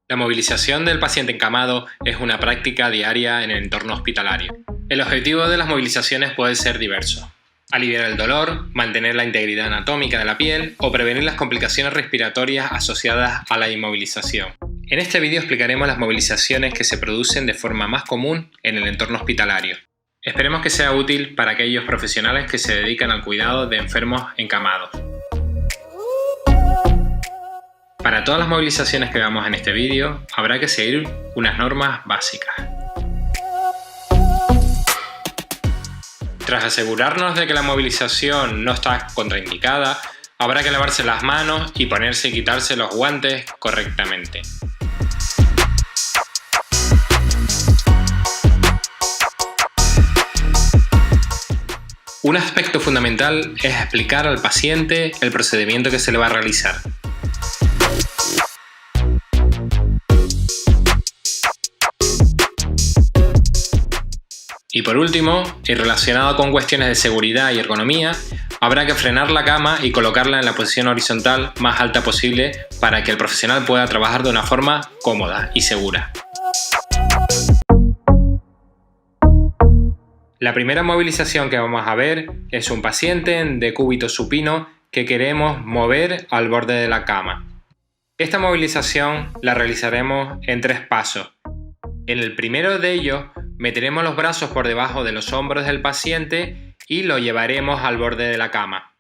La movilización del paciente encamado es una práctica diaria en el entorno hospitalario. El objetivo de las movilizaciones puede ser diverso: aliviar el dolor, mantener la integridad anatómica de la piel o prevenir las complicaciones respiratorias asociadas a la inmovilización. En este vídeo explicaremos las movilizaciones que se producen de forma más común en el entorno hospitalario. Esperemos que sea útil para aquellos profesionales que se dedican al cuidado de enfermos encamados. Para todas las movilizaciones que veamos en este vídeo, habrá que seguir unas normas básicas. Tras asegurarnos de que la movilización no está contraindicada, habrá que lavarse las manos y ponerse y quitarse los guantes correctamente. Un aspecto fundamental es explicar al paciente el procedimiento que se le va a realizar. Y por último, y relacionado con cuestiones de seguridad y ergonomía, habrá que frenar la cama y colocarla en la posición horizontal más alta posible para que el profesional pueda trabajar de una forma cómoda y segura. La primera movilización que vamos a ver es un paciente en decúbito supino que queremos mover al borde de la cama. Esta movilización la realizaremos en 3 pasos. En el primero de ellos, meteremos los brazos por debajo de los hombros del paciente y lo llevaremos al borde de la cama.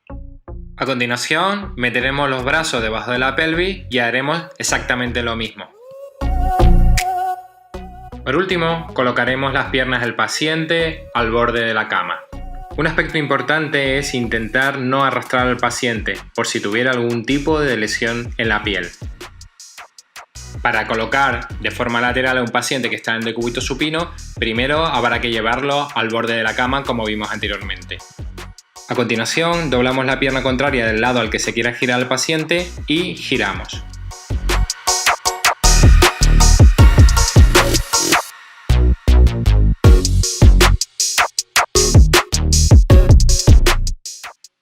A continuación, meteremos los brazos debajo de la pelvis y haremos exactamente lo mismo. Por último, colocaremos las piernas del paciente al borde de la cama. Un aspecto importante es intentar no arrastrar al paciente por si tuviera algún tipo de lesión en la piel. Para colocar de forma lateral a un paciente que está en decúbito supino, primero habrá que llevarlo al borde de la cama como vimos anteriormente. A continuación, doblamos la pierna contraria del lado al que se quiera girar el paciente y giramos.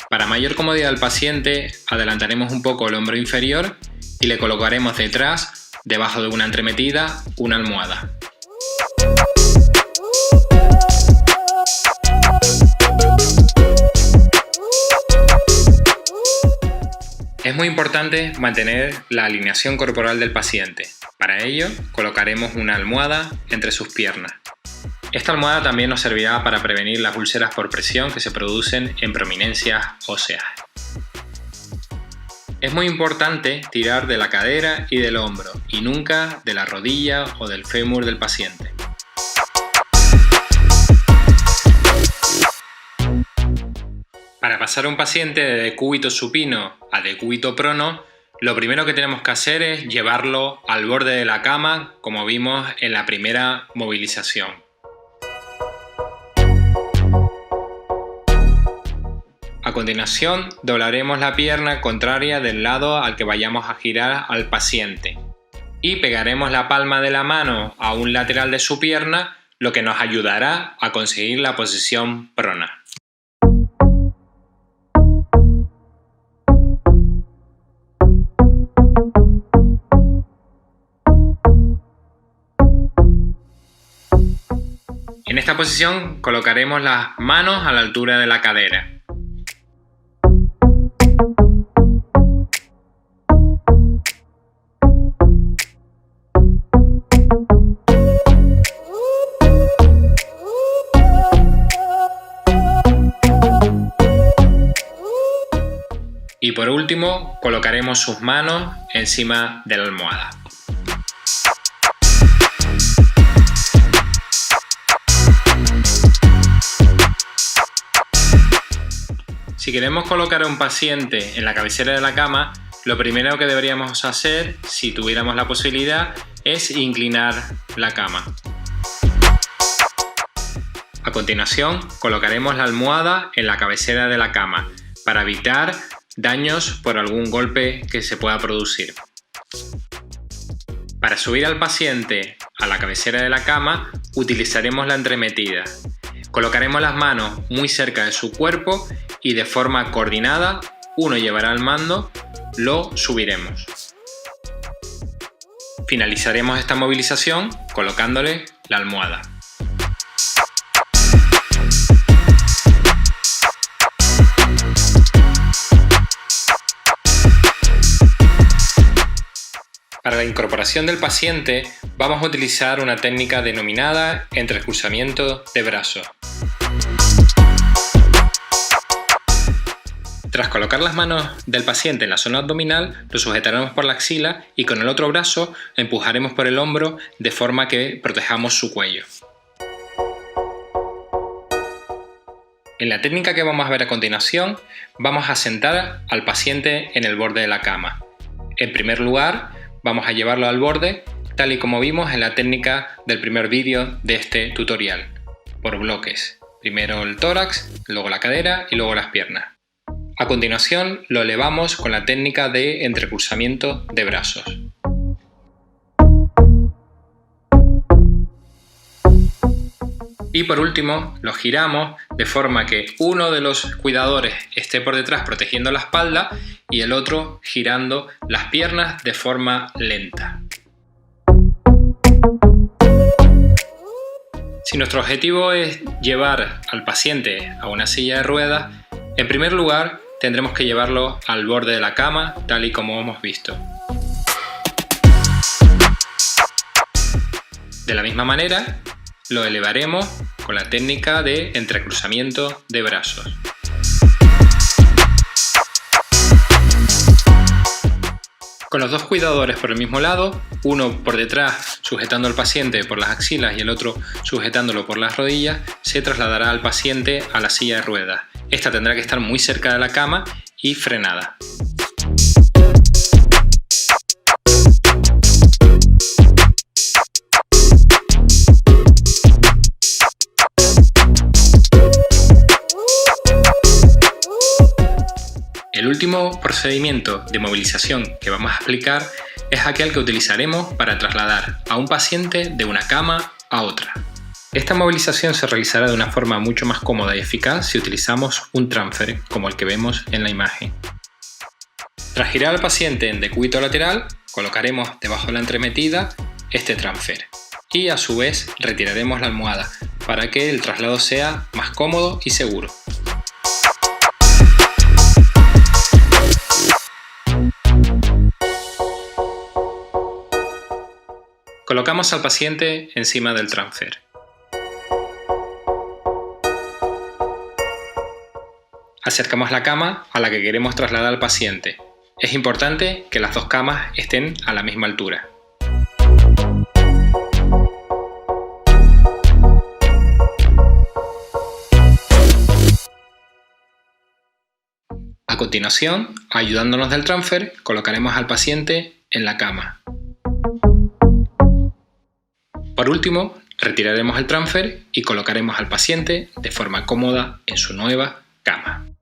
Para mayor comodidad del paciente, adelantaremos un poco el hombro inferior y le colocaremos detrás, debajo de una entremetida, una almohada. Es muy importante mantener la alineación corporal del paciente. Para ello, colocaremos una almohada entre sus piernas. Esta almohada también nos servirá para prevenir las úlceras por presión que se producen en prominencias óseas. Es muy importante tirar de la cadera y del hombro y nunca de la rodilla o del fémur del paciente. Para pasar a un paciente de decúbito supino a decúbito prono, lo primero que tenemos que hacer es llevarlo al borde de la cama, como vimos en la primera movilización. A continuación, doblaremos la pierna contraria del lado al que vayamos a girar al paciente y pegaremos la palma de la mano a un lateral de su pierna, lo que nos ayudará a conseguir la posición prona. En esta posición colocaremos las manos a la altura de la cadera. Y por último, colocaremos sus manos encima de la almohada. Si queremos colocar a un paciente en la cabecera de la cama, lo primero que deberíamos hacer, si tuviéramos la posibilidad, es inclinar la cama. A continuación, colocaremos la almohada en la cabecera de la cama para evitar daños por algún golpe que se pueda producir. Para subir al paciente a la cabecera de la cama, utilizaremos la entremetida. Colocaremos las manos muy cerca de su cuerpo y de forma coordinada, uno llevará el mando, lo subiremos. Finalizaremos esta movilización colocándole la almohada. Para la incorporación del paciente vamos a utilizar una técnica denominada entrecruzamiento de brazos. Tras colocar las manos del paciente en la zona abdominal, lo sujetaremos por la axila y con el otro brazo empujaremos por el hombro de forma que protejamos su cuello. En la técnica que vamos a ver a continuación, vamos a sentar al paciente en el borde de la cama. En primer lugar, vamos a llevarlo al borde, tal y como vimos en la técnica del primer vídeo de este tutorial, por bloques. Primero el tórax, luego la cadera y luego las piernas. A continuación lo elevamos con la técnica de entrecruzamiento de brazos. Y por último lo giramos de forma que uno de los cuidadores esté por detrás protegiendo la espalda y el otro girando las piernas de forma lenta. Si nuestro objetivo es llevar al paciente a una silla de ruedas, en primer lugar tendremos que llevarlo al borde de la cama, tal y como hemos visto. De la misma manera, lo elevaremos con la técnica de entrecruzamiento de brazos. Con los dos cuidadores por el mismo lado, uno por detrás sujetando al paciente por las axilas y el otro sujetándolo por las rodillas, se trasladará al paciente a la silla de ruedas. Esta tendrá que estar muy cerca de la cama y frenada. El último procedimiento de movilización que vamos a explicar es aquel que utilizaremos para trasladar a un paciente de una cama a otra. Esta movilización se realizará de una forma mucho más cómoda y eficaz si utilizamos un transfer como el que vemos en la imagen. Tras girar al paciente en decúbito lateral, colocaremos debajo de la entremetida este transfer y a su vez retiraremos la almohada para que el traslado sea más cómodo y seguro. Colocamos al paciente encima del transfer. Acercamos la cama a la que queremos trasladar al paciente. Es importante que las dos camas estén a la misma altura. A continuación, ayudándonos del transfer, colocaremos al paciente en la cama. Por último, retiraremos el transfer y colocaremos al paciente de forma cómoda en su nueva cama.